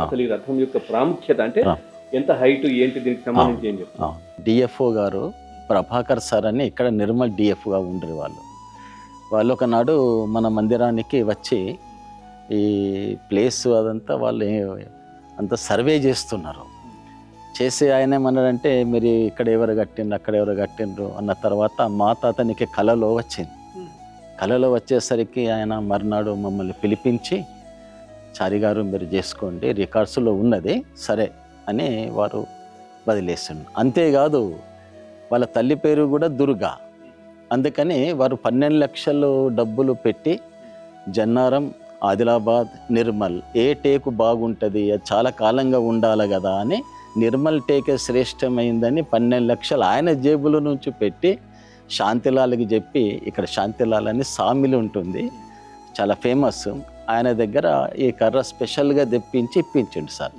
అసలు ఈ రథం యొక్క ప్రాముఖ్యత అంటే ఎంత హైట్ ఏంటి, దీనికి సంబంధించి ఏం చెప్తారు? డిఎఫ్ఓ గారు ప్రభాకర్ సార్ అని ఇక్కడ నిర్మల్ డిఎఫ్గా ఉండరు వాళ్ళు ఒకనాడు మన మందిరానికి వచ్చి ఈ ప్లేస్ అదంతా వాళ్ళు అంత సర్వే చేస్తున్నారు. చేసి ఆయన ఏమన్నాడంటే, మీరు ఇక్కడ ఎవరు కట్టిండ్రు, అక్కడ ఎవరు కట్టిండ్రు అన్న తర్వాత మాత అతనికి కలలో వచ్చింది. కలలో వచ్చేసరికి ఆయన మర్నాడు మమ్మల్ని పిలిపించి, చారి గారు మీరు చేసుకోండి, రికార్డ్స్లో ఉన్నది సరే అని వారు వదిలేసిండు. అంతేకాదు వాళ్ళ తల్లి పేరు కూడా దుర్గా. అందుకని వారు 12 లక్షలు డబ్బులు పెట్టి జన్నారం, ఆదిలాబాద్, నిర్మల్ ఏ టేకు బాగుంటుంది, అది చాలా కాలంగా ఉండాలి కదా అని నిర్మల్ టేకే శ్రేష్టమైందని 12 లక్షలు ఆయన జేబుల నుంచి పెట్టి శాంతిలాల్కి చెప్పి, ఇక్కడ శాంతిలాల్ అని సామిలు ఉంటుంది చాలా ఫేమస్, ఆయన దగ్గర ఈ కర్ర స్పెషల్గా తెప్పించి ఇప్పించండి సార్.